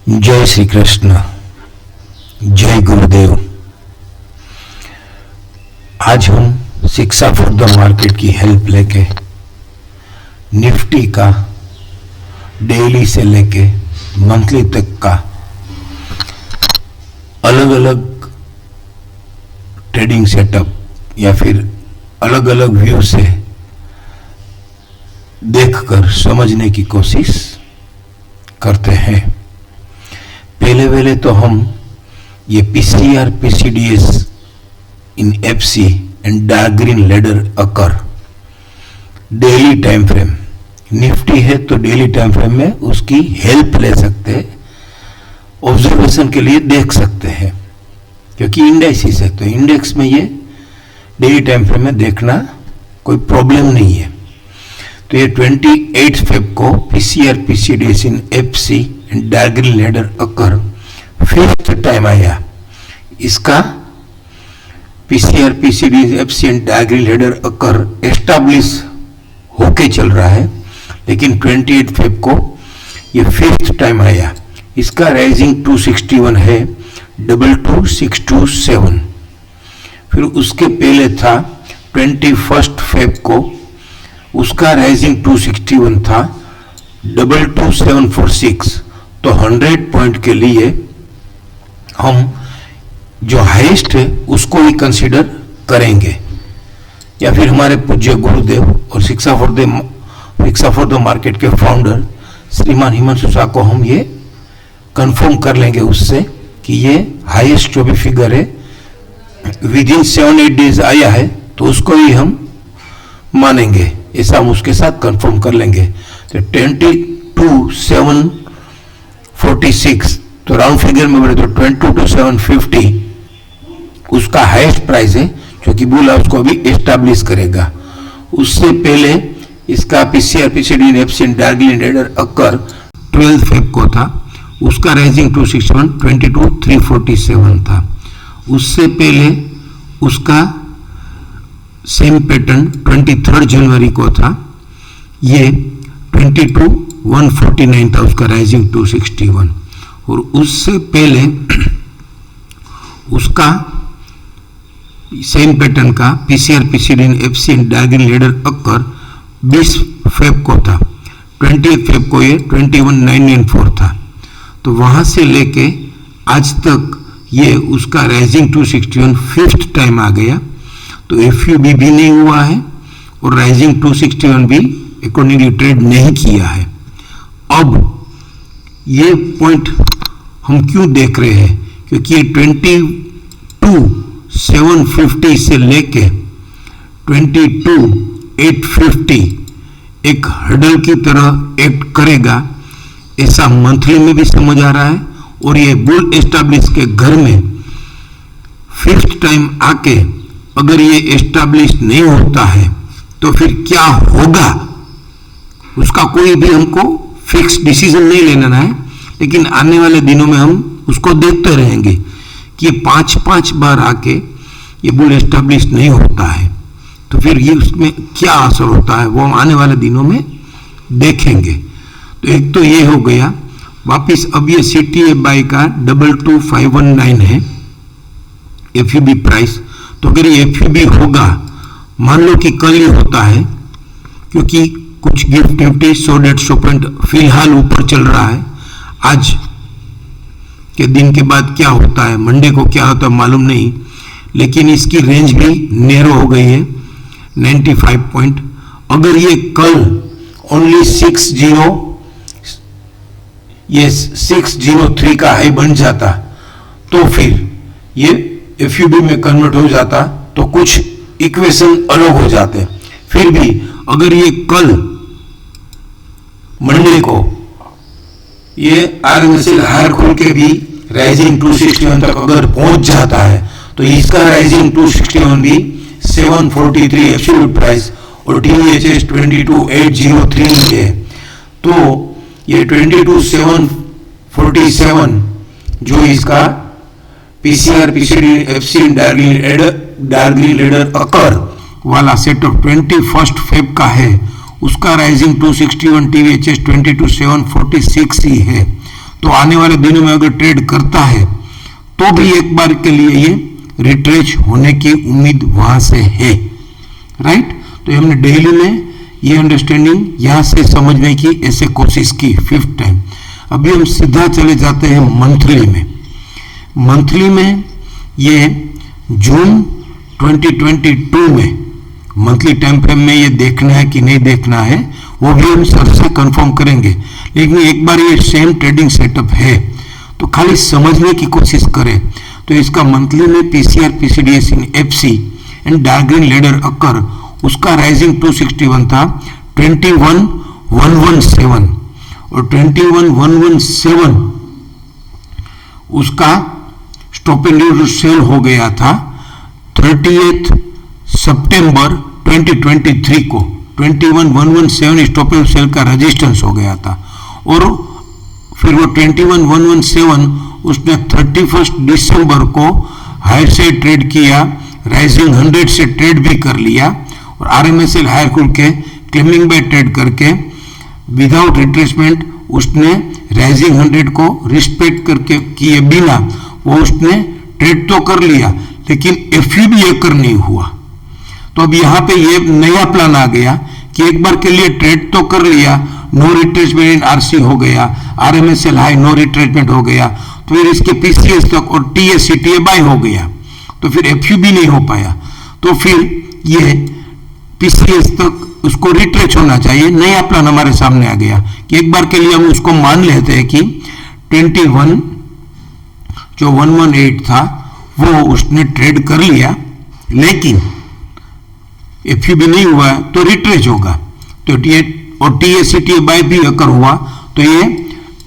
जय श्री कृष्ण, जय गुरुदेव। आज हम शिक्षा फॉर द मार्केट की हेल्प लेके निफ्टी का डेली से लेके मंथली तक का अलग अलग ट्रेडिंग सेटअप या फिर अलग अलग व्यू से देखकर समझने की कोशिश करते हैं। पहले तो हम ये PCR PCDS in FC and dark green ladder occur daily time frame, Nifty है तो डेली टाइम फ्रेम में उसकी हेल्प ले सकते हैं, ऑब्जर्वेशन के लिए देख सकते हैं, क्योंकि इंडेक्स है तो इंडेक्स में ये डेली टाइम फ्रेम में देखना कोई प्रॉब्लम नहीं है। तो ये 28 फेब को PCR PCDS in FC and dark green ladder occur fifth time आया। इसका PCR PCDS FC and dark green ladder occur establish होके चल रहा है, लेकिन 28 फेब को ये फिफ्थ टाइम आया। इसका राइजिंग 261 है, 22627। फिर उसके पहले था 21 फेब को, उसका राइजिंग 261 था, 22746। तो 100 पॉइंट के लिए हम जो हाईएस्ट है उसको ही कंसीडर करेंगे, या फिर हमारे पूज्य गुरुदेव और शिक्षा फॉर द मार्केट के फाउंडर श्रीमान हिमांशु शाह को हम ये कंफर्म कर लेंगे उससे कि ये हाईएस्ट जो भी फिगर है विद इन 7-8 डेज आया है, तो उसको ही हम मानेंगे। ऐसा हम उसके साथ कंफर्म कर लेंगे। तो 22,746 तो राउंड फिगर में बोले तो 22,750 उसका हाईएस्ट प्राइस है, जो कि बोला उसको अभी एस्टैब्लिश करेगा। उससे पहले इसका PCR PCD FC dark green ladder occur 12 Feb को था, उसका राइजिंग 261, 22,347 था। उससे पहले उसका सेम पैटर्न 23 जनवरी को था, ये 22,149 था, उसका राइजिंग 261। और उससे पहले उसका सेम पैटर्न का PCR PCD FC dark green ladder occur 20 Feb को था, 20 फेब को ये 21,994 था। तो वहां से लेके आज तक ये उसका राइजिंग 261 फिफ्थ टाइम आ गया। तो एफयूबी भी नहीं हुआ है और राइजिंग 261 भी अकॉर्डिंगली ट्रेड नहीं किया है। अब ये पॉइंट हम क्यों देख रहे हैं, क्योंकि ये 22,750 से लेके 22,850 एक हर्डल की तरह एक्ट करेगा, ऐसा मंथली में भी समझ आ रहा है। और ये बुल एस्टैब्लिश के घर में फिफ्थ टाइम आके अगर ये एस्टैब्लिश नहीं होता है तो फिर क्या होगा, उसका कोई भी हमको फिक्स डिसीजन नहीं लेना है, लेकिन आने वाले दिनों में हम उसको देखते रहेंगे कि ये 5-5 बार आके ये बुल एस्टैब्लिश नहीं होता है, तो फिर ये उसमें क्या असर होता है वो हम आने वाले दिनों में देखेंगे। तो एक तो ये हो गया। वापिस अब ये सीटीए बाई का 22,519 है एफयूबी प्राइस। तो अगर ये एफयूबी होगा, मान लो कि कल ही होता है, क्योंकि कुछ गिफ्ट निफ्टी 100-150 पॉइंट फिलहाल ऊपर चल रहा है। आज के दिन के बाद क्या होता है, मंडे को क्या होता है मालूम नहीं, लेकिन इसकी रेंज भी नैरो हो गई है 95 पॉइंट। अगर ये कल ओनली 603 का हाई बन जाता तो फिर ये एफयूबी में कन्वर्ट हो जाता, तो कुछ इक्वेशन अलग हो जाते। फिर भी अगर ये कल मंडे को ये आरएमएसएल हायर खोल के भी राइजिंग 261 तक अगर पहुंच जाता है, तो इसका राइजिंग 261 भी 743 एब्सोल्यूट प्राइस और टीवीएचएस 22,803 है। तो ये 22,747 जो इसका PCR PCD FC dark green ladder occur वाला सेटअप 21 फेब का है, उसका राइजिंग 261 टीवीएचएस 22,746 ही है। तो आने वाले दिनों में अगर ट्रेड करता है तो भी एक बार के लिए ये रिट्रेस होने की उम्मीद वहां से है, राइट। तो हमने डेली में ये अंडरस्टैंडिंग यहां से समझने की ऐसे कोशिश की 5th टाइम। अभी हम सीधा चले जाते हैं मंथली में। मंथली में ये जून 2022 में मंथली टाइम फ्रेम में ये देखना है कि नहीं देखना है वो भी हम सर से कंफर्म करेंगे, लेकिन एक बार ये सेम ट्रेडिंग सेटअप है तो खाली समझने की कोशिश करें। तो इसका मंथली में PCR PCDS in FC and dark green ladder occur, उसका राइजिंग 261 था, 21,117 और 21,117 उसका स्टॉप एंड सेल हो गया था 30 सितंबर 2023 को। 21,117 स्टॉप एंड सेल का रेजिस्टेंस हो गया था और फिर वो 21,117 उसने 31 दिसंबर को हायर से ट्रेड किया, राइजिंग 100 से ट्रेड भी कर लिया और आरएमएसएल हायर खुल के क्लेमिंग बाय ट्रेड करके विदाउट रिट्रेसमेंट उसने राइजिंग 100 को रिस्पेक्ट करके किए बिना वो उसने ट्रेड तो कर लिया, लेकिन एफयू भी एकर नहीं हुआ। तो अब यहाँ पे ये नया प्लान आ गया कि एक बार के लिए ट्रेड तो कर लिया, नो रिट्रेसमेंट इन आरसी हो गया, आरएमएसएल हाई नो रिट्रेसमेंट हो गया, तो फिर इसके पीसीएस तक और टीएससीटीए बाय हो गया, तो फिर एफयू भी नहीं हो पाया, तो फिर ये पीसीएस तक उसको रिट्रेस होना चाहिए। नया प्लान हमारे सामने आ गया कि एक बार के लिए हम उसको मान लेते हैं कि 21 जो 118 था वो उसने ट्रेड कर लिया, लेकिन एफयू भी नहीं हुआ तो रिट्रेस होगा, तो और टीएससीटीए बाय भी अकर हुआ तो ये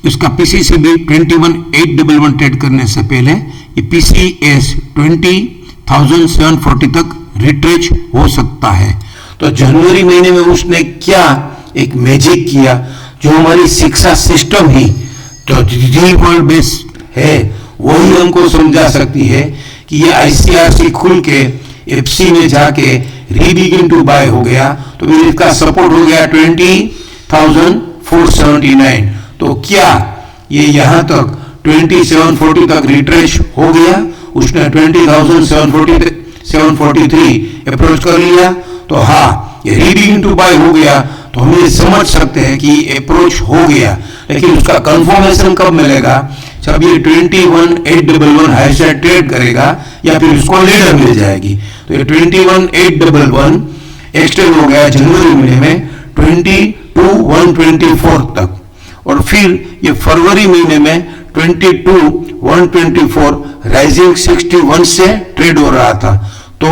इसका पीसीसी भी 21,811 ट्रेड करने से पहले ये पीसीएस 20,740 तक रिट्रेस हो सकता है। तो जनवरी महीने में उसने क्या एक मैजिक किया जो हमारी शिक्षा सिस्टम ही जो वर्ल्ड बेस है वही हमको समझा सकती है कि ये आईसीआरसी खुल के एफसी में जाके रीबिगिन टू बाय हो गया, तो फिर इसका सपोर्ट हो गया 20,479। तो क्या ये यहां तक 2740 तक रिट्रेस हो गया, उसने 20,743 अप्रोच कर लिया, तो हाँ ये रीबिगिन टू बाय हो गया, तो हम ये समझ सकते हैं कि अप्रोच हो गया, लेकिन उसका कंफर्मेशन कब मिलेगा, जब ये 21,811 हाई साइड ट्रेड करेगा या फिर उसको लेडर मिल जाएगी। तो ये 21,811 एक्सटेंड हो गया जनवरी महीने में 22,124 तक, और फिर ये फरवरी महीने में 22,124 राइजिंग 61 से ट्रेड हो रहा था। तो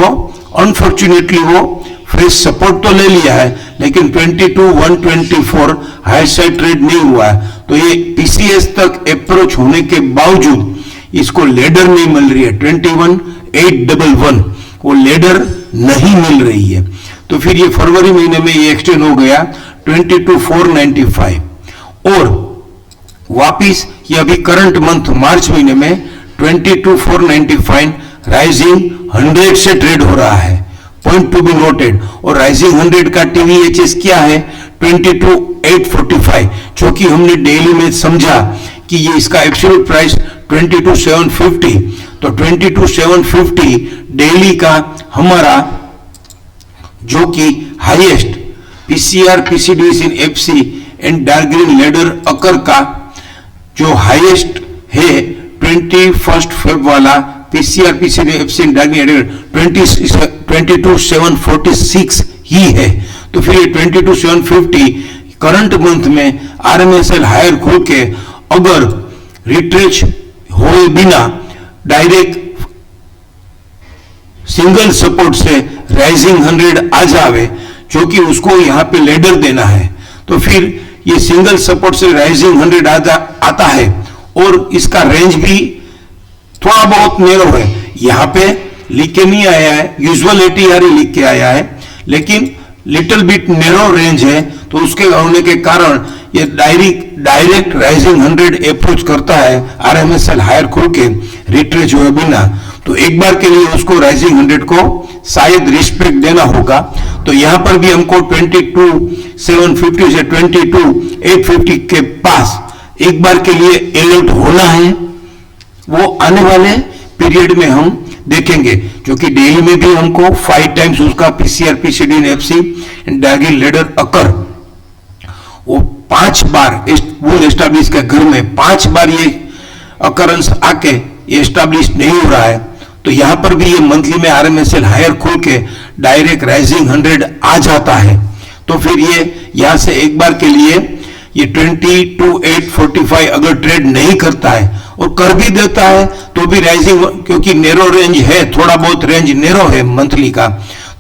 अनफॉर्चुनेटली वो फ्रेश सपोर्ट तो ले लिया है, लेकिन 22,124 हाई साइड ट्रेड नहीं हुआ है, तो ये पीसीएस तक अप्रोच होने के बावजूद इसको लेडर नहीं मिल रही है, 21,811 वो लेडर नहीं मिल रही है। तो फिर ये फरवरी महीने में ये एक्सटेंड हो गया 22,495 और वापिस ये अभी करंट मंथ मार्च महीने में 22,495 राइजिंग 100 से ट्रेड हो रहा है, पॉइंट टू बी नोटेड। और राइजिंग 100 का टीवीएचएस क्या है 22,845, जो कि हमने डेली में समझा कि ये इसका एब्सोल्यूट प्राइस 22,750, तो 22,750 डेली का हमारा जो कि highest PCR PCDS in FC and dark green ladder occur का जो हाईएस्ट है 21 फेब वाला PCR PCD FC and dark green ladder 22,746 ही है। तो फिर ये 22,750 करंट मंथ में आरएमएसएल हायर खुल के अगर रिट्रेच हुए बिना डायरेक्ट सिंगल सपोर्ट से राइजिंग 100 आ जावे, जो कि उसको यहां पे लेडर देना है, तो फिर ये सिंगल सपोर्ट से राइजिंग 100 आता है और इसका रेंज भी थोड़ा बहुत नेरो है, यहां पे लिख के नहीं आया है, यूजुअल एटीआर ही लिख के आया है, लेकिन लिटिल बिट नेरो रेंज है, तो उसके होने के कारण ये डायरेक्ट राइजिंग 100 अप्रोच करता है आरएमएसएल हायर खोल के रिट्रेच हुए बिना। तो एक बार के लिए उसको राइजिंग 100 को शायद रिस्पेक्ट देना होगा। तो यहां पर भी हमको 22,750 से 22,850 के पास एक बार के लिए अलर्ट होना है, वो आने वाले पीरियड में हम देखेंगे, क्योंकि डेली में भी हमको 5 टाइम्स उसका PCR, PCD and FC and diagonal ladder occur, वो 5 बार बुल एस्टैब्लिश के घर में 5 बार ये अकरेंस आके ये एस्टैब्लिश नहीं हो रहा है, तो यहां पर भी ये मंथली में आरएमएसएल हायर खुल के डायरेक्ट राइजिंग 100 आ जाता है, तो फिर ये यहां से एक बार के लिए ये 22,845 अगर ट्रेड नहीं करता है और कर भी देता है तो भी राइजिंग, क्योंकि नेरो रेंज है, थोड़ा बहुत रेंज नेरो है मंथली का,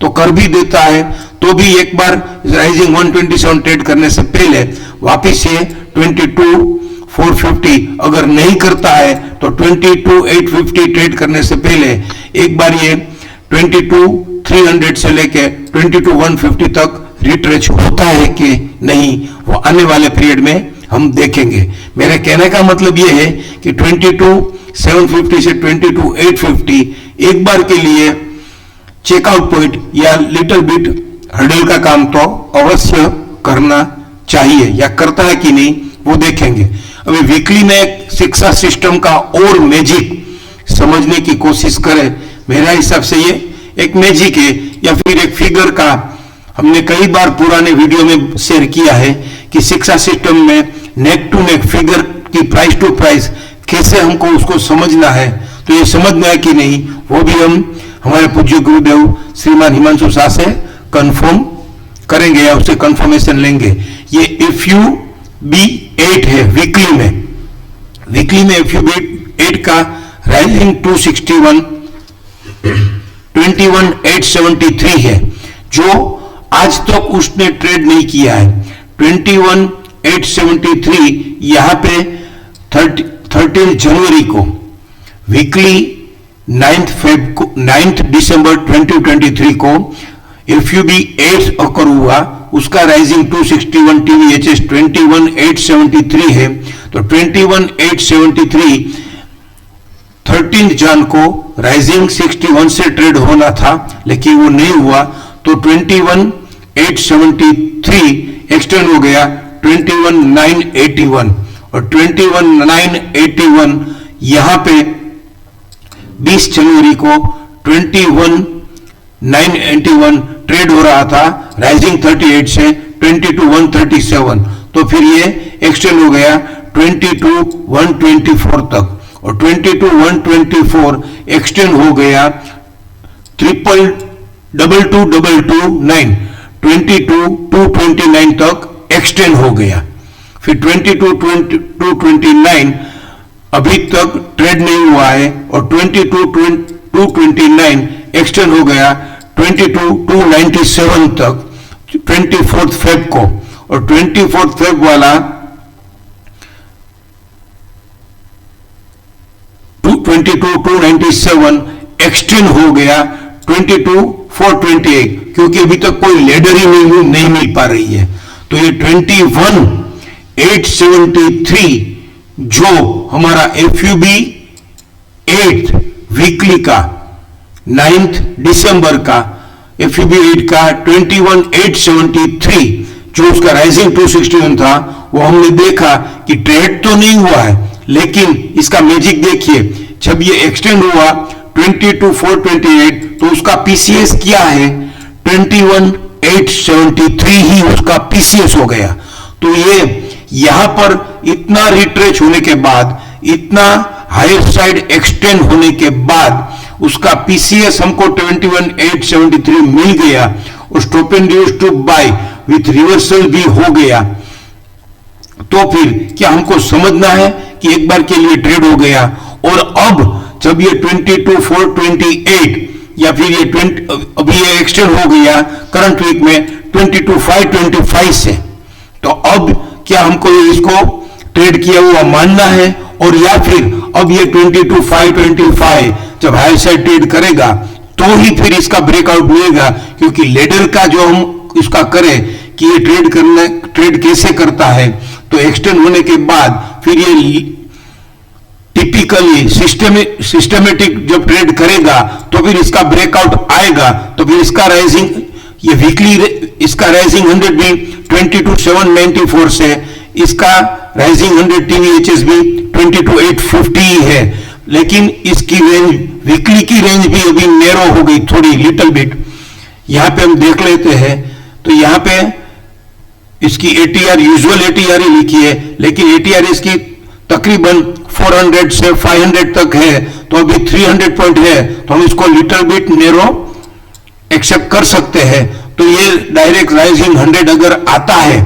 तो कर भी देता है तो भी एक बार राइजिंग 127 ट्रेड करने से पहले वापिस ये 22,450 अगर नहीं करता है तो 22,850 ट्रेड करने से पहले एक बार ये 22,300 से लेके 22,150 तक रिट्रेच होता है कि नहीं, वो आने वाले पीरियड में हम देखेंगे। मेरे कहने का मतलब ये है कि 22,750 से 22,850 एक बार के लिए चेकआउट पॉइंट या लिटिल बिट हर्डल का काम तो अवश्य करना चाहिए, या करता है कि नहीं वो देखेंगे। अभी वीकली में शिक्षा सिस्टम का और मैजिक समझने की कोशिश करें, मेरा हिसाब से ये एक मैजिक है या फिर एक फिगर का, हमने कई बार पुराने वीडियो में शेयर किया है कि शिक्षा सिस्टम में नेक टू नेक फिगर की प्राइस टू प्राइस कैसे हमको उसको समझना है, तो ये समझना है कि नहीं वो भी हम हमारे पूज्य गुरुदेव श्रीमान हिमांशु शाह से कंफर्म करेंगे या उससे कंफर्मेशन लेंगे। ये इफ यू बी 8 है वीकली में, वीकली में इफ यू बी 8 का राइजिंग 261 21,873 है, जो आज तक उसने ट्रेड नहीं किया है। 21,873 यहां पे 13 जनवरी को वीकली 9 दिसंबर 2023 को इफ यू बी 8 अकर हुआ, उसका राइजिंग 261 टीवीएचएस 21,873 है, तो 21,873 13 जन को राइजिंग 61 से ट्रेड होना था लेकिन वो नहीं हुआ, तो 21,873 एक्सटेंड हो गया 21,981 और 21,981 यहां पे 20 जनवरी को 21,981 ट्रेड हो रहा था राइजिंग 38 से 22,137, तो फिर ये एक्सटेंड हो गया 22,124 तक और 22,124 एक्सटेंड हो गया 22,229 22,229 तक एक्सटेंड हो गया, फिर 22,229 अभी तक ट्रेड नहीं हुआ है और 22,229 एक्सटेंड हो गया 22,297 तक 24 फेब को, और 24 फेब वाला 22,297 एक्सटेंड हो गया 22,428, क्योंकि अभी तक कोई लेडर ही नहीं मिल पा रही है, तो ये 21,873 जो हमारा एफयूबी 8 वीकली का 9 दिसंबर का एफयूबी 8 का 21,873 जो उसका राइजिंग 261 था, वो हमने देखा कि ट्रेड तो नहीं हुआ है, लेकिन इसका मैजिक देखिए, जब ये एक्सटेंड हुआ 22,428 तो उसका पीसीएस क्या है 21,873 ही उसका पीसीएस हो गया। तो ये यहां पर इतना रिट्रेच होने के बाद, इतना हायर साइड एक्सटेंड होने के बाद उसका पीसीएस हमको 21,873 मिल गया और stop and use to by with reversal भी हो गया, तो फिर क्या हमको समझना है कि एक बार के लिए ट्रेड हो गया, और अब जब ये 22,428 या फिर ये अभी ये एक्सटेंड हो गया करंट वीक में 22,525 से, तो अब क्या हमको इसको ट्रेड किया हुआ मानना है, और या फिर अब ये 22,525 जब हाई साइड ट्रेड करेगा तो ही फिर इसका ब्रेकआउट मिलेगा, क्योंकि लेडर का जो हम इसका करें कि ये ट्रेड कैसे करता है, तो एक्सटेंड होने के बाद फिर ये टिपिकली सिस्टमेटिक जब ट्रेड करेगा तो फिर इसका ब्रेकआउट आएगा, तो फिर इसका राइजिंग ये वीकली इसका राइजिंग 100 भी 22,794 से इसका राइजिंग 100 TVHS भी 22,850 ही है, लेकिन इसकी रेंज वीकली की रेंज भी अभी नैरो हो गई थोड़ी, लिटिल बिट। यहां पे हम देख लेते हैं तो यहां पे इसकी ATR यूजुअल ATR ही लिखी है, लेकिन ATR इसकी तकरीबन 400 से 500 तक है, तो अभी 300 पॉइंट है, तो हम इसको लिटिल बिट नैरो एक्सेप्ट कर सकते हैं। तो ये डायरेक्ट राइजिंग 100 अगर आता है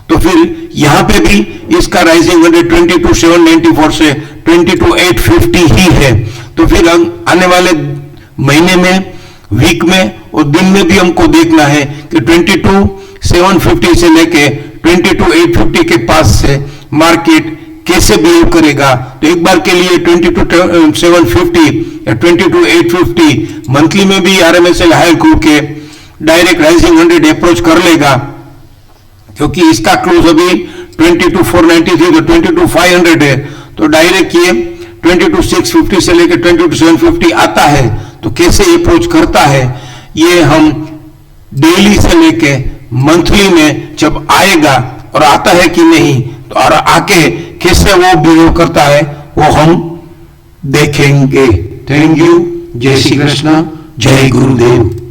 तो फिर यहां पे भी इसका राइजिंग 100 22,794 से 22,850 ही है। तो फिर आने वाले महीने में, वीक में और दिन में भी हमको देखना है कि 22,750 से लेके 22,850 के पास से मार्केट कैसे बिहेव करेगा। तो एक बार के लिए 22,750 या 22,850 मंथली में भी RMSL हाई होके डायरेक्ट राइजिंग 100 अप्रोच कर लेगा, क्योंकि इसका क्लोज अभी 22,493 तो 22,500 है, तो डायरेक्ट ये 22,650 से लेकर 22,750 आता है। तो कैसे अप्रोच करता है ये हम डेली से लेके मंथली में जब आएगा और आता है कि नहीं, तो और आके कैसे वो बिहेव करता है वो हम देखेंगे। Thank you. जय श्री कृष्ण, जय गुरुदेव।